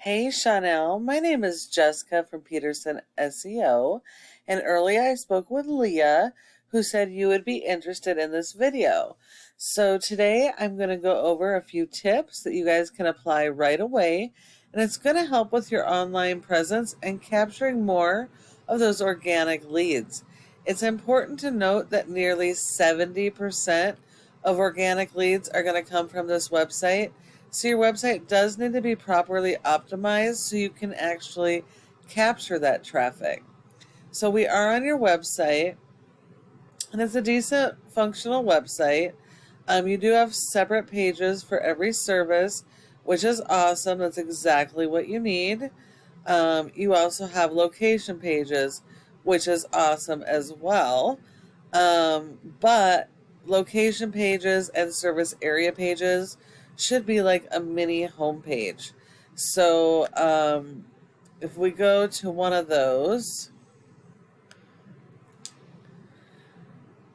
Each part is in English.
Hey Chanel, my name is Jessica from Peterson SEO, and earlier I spoke with Leah, who said you would be interested in this video. So today I'm going to go over a few tips that you guys can apply right away, and it's going to help with your online presence and capturing more of those organic leads. It's important to note that nearly 70% of organic leads are going to come from this website. So your website does need to be properly optimized so you can actually capture that traffic. So we are on your website, and it's a decent functional website. You do have separate pages for every service, which is awesome. That's exactly what you need. You also have location pages, which is awesome as well. But location pages and service area pages should be like a mini homepage. So if we go to one of those,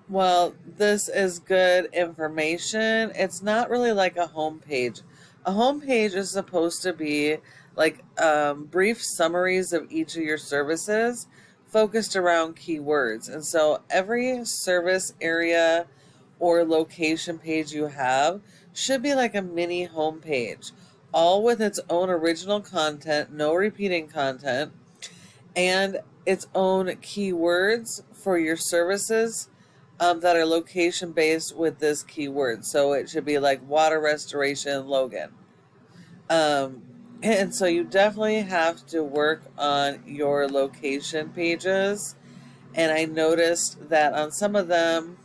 well, this is good information. It's not really like a homepage. A homepage is supposed to be like brief summaries of each of your services focused around keywords. And so every service area or location page you have should be like a mini homepage, all with its own original content, no repeating content, and its own keywords for your services that are location based with this keyword. So it should be like water restoration Logan. And so you definitely have to work on your location pages. And I noticed that on some of them,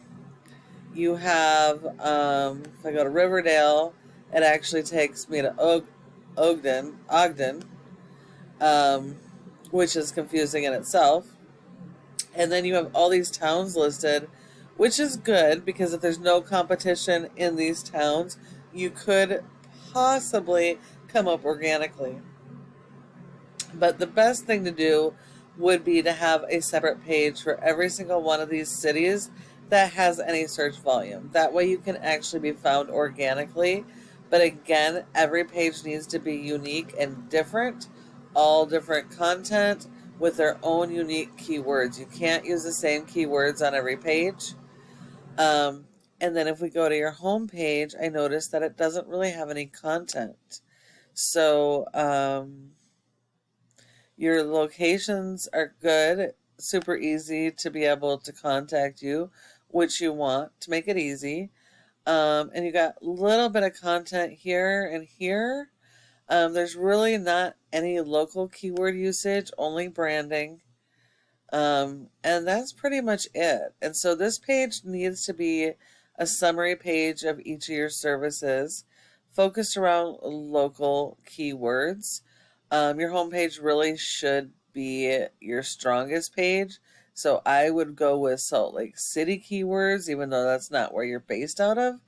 you have, if I go to Riverdale, it actually takes me to Ogden, which is confusing in itself. And then you have all these towns listed, which is good because if there's no competition in these towns, you could possibly come up organically. But the best thing to do would be to have a separate page for every single one of these cities that has any search volume. That way you can actually be found organically. But again, every page needs to be unique and different, all different content with their own unique keywords. You can't use the same keywords on every page. And then if we go to your home page, I noticed that it doesn't really have any content. So your locations are good, super easy to be able to contact you, which you want to make it easy. And you got a little bit of content here and here. There's really not any local keyword usage, only branding. And that's pretty much it. And so this page needs to be a summary page of each of your services focused around local keywords. Your homepage really should be your strongest page. So I would go with Salt Lake City keywords, even though that's not where you're based out of,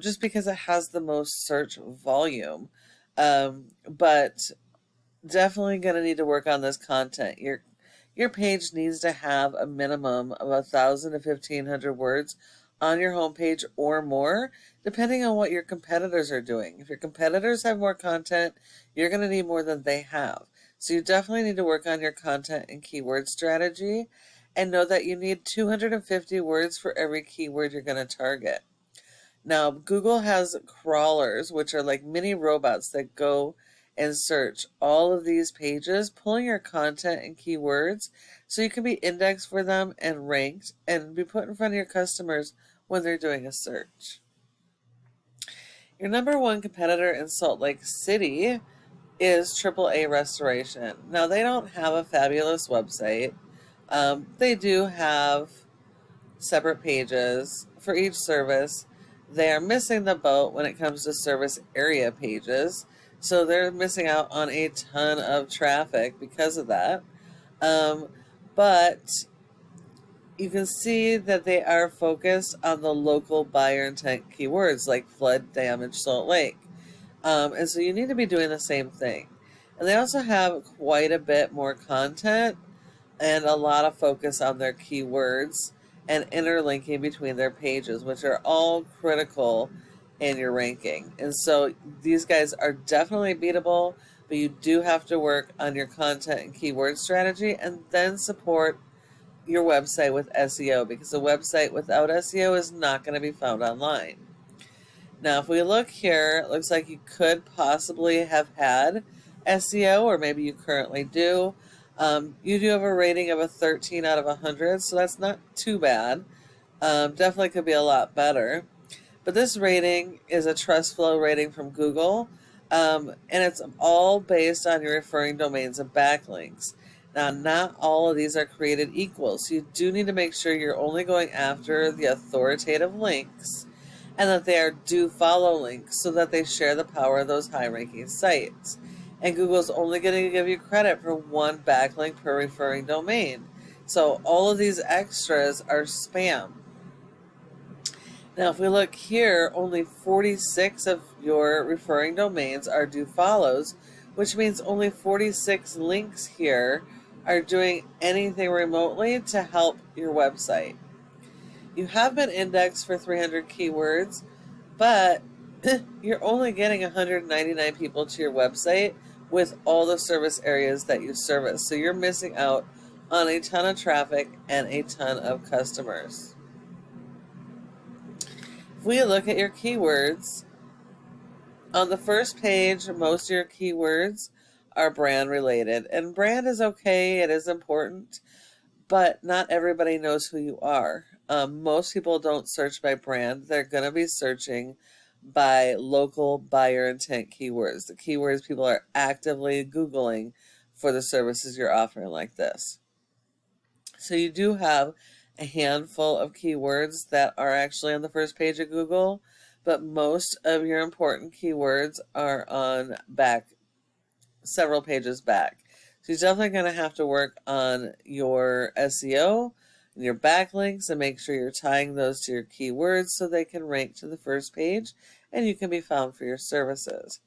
just because it has the most search volume. But definitely going to need to work on this content. Your page needs to have a minimum of 1,000 to 1,500 words on your homepage or more, depending on what your competitors are doing. If your competitors have more content, you're going to need more than they have. So you definitely need to work on your content and keyword strategy, and know that you need 250 words for every keyword you're going to target. Now, Google has crawlers, which are like mini robots that go and search all of these pages, pulling your content and keywords so you can be indexed for them and ranked and be put in front of your customers when they're doing a search. Your number one competitor in Salt Lake City is AAA Restoration. Now, they don't have a fabulous website. They do have separate pages for each service. They are missing the boat when it comes to service area pages. So they're missing out on a ton of traffic because of that. But you can see that they are focused on the local buyer intent keywords like flood damage Salt Lake. And so you need to be doing the same thing. And they also have quite a bit more content and a lot of focus on their keywords and interlinking between their pages, which are all critical in your ranking. And so these guys are definitely beatable, but you do have to work on your content and keyword strategy and then support your website with SEO, because a website without SEO is not going to be found online. Now, if we look here, it looks like you could possibly have had SEO, or maybe you currently do. You do have a rating of a 13 out of 100, so that's not too bad. Definitely could be a lot better. But this rating is a trust flow rating from Google, and it's all based on your referring domains and backlinks. Now, not all of these are created equal, so you do need to make sure you're only going after the authoritative links and that they are do follow links so that they share the power of those high ranking sites. And Google's only going to give you credit for one backlink per referring domain. So all of these extras are spam. Now, if we look here, only 46 of your referring domains are do follows, which means only 46 links here are doing anything remotely to help your website. You have been indexed for 300 keywords, but you're only getting 199 people to your website with all the service areas that you service. So you're missing out on a ton of traffic and a ton of customers. If we look at your keywords, on the first page, most of your keywords are brand related. And brand is okay, it is important, but not everybody knows who you are. Most people don't search by brand. They're going to be searching by local buyer intent keywords, the keywords people are actively Googling for the services you're offering like this. So you do have a handful of keywords that are actually on the first page of Google, but most of your important keywords are on several pages back. So you're definitely going to have to work on your SEO and your backlinks and make sure you're tying those to your keywords so they can rank to the first page and you can be found for your services.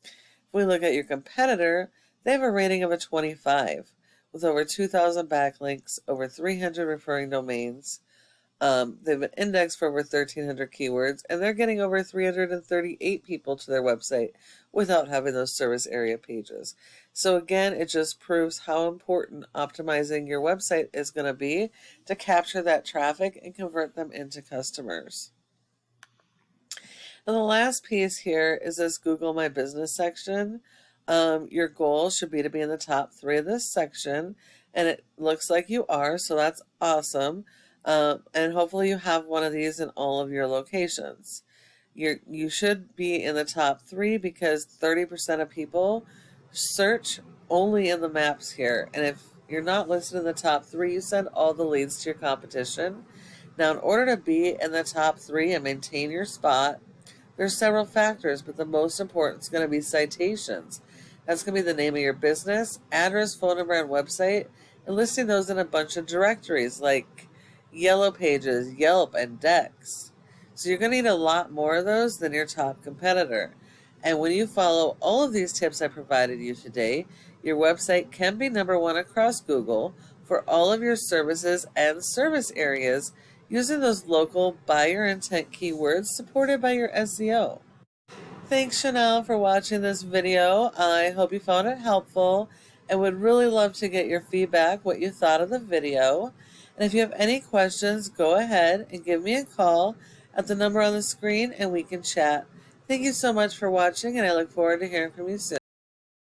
If we look at your competitor, they have a rating of a 25 with over 2,000 backlinks, over 300 referring domains. They've been indexed for over 1,300 keywords, and they're getting over 338 people to their website without having those service area pages. So again, it just proves how important optimizing your website is going to be to capture that traffic and convert them into customers. And the last piece here is this Google My Business section. Your goal should be to be in the top 3 of this section, and it looks like you are, so that's awesome. And hopefully you have one of these in all of your locations. You should be in the top 3 because 30% of people search only in the maps here. And if you're not listed in the top 3, you send all the leads to your competition. Now, in order to be in the top 3 and maintain your spot, there's several factors, but the most important is going to be citations. That's going to be the name of your business, address, phone number, and website, and listing those in a bunch of directories like Yellow Pages, Yelp, and Dex. So you're going to need a lot more of those than your top competitor. And when you follow all of these tips I provided you today, your website can be #1 across Google for all of your services and service areas using those local buyer intent keywords supported by your SEO. Thanks, Chanel, for watching this video. I hope you found it helpful and would really love to get your feedback, what you thought of the video. And if you have any questions, go ahead and give me a call at the number on the screen and we can chat. Thank you so much for watching, and I look forward to hearing from you soon.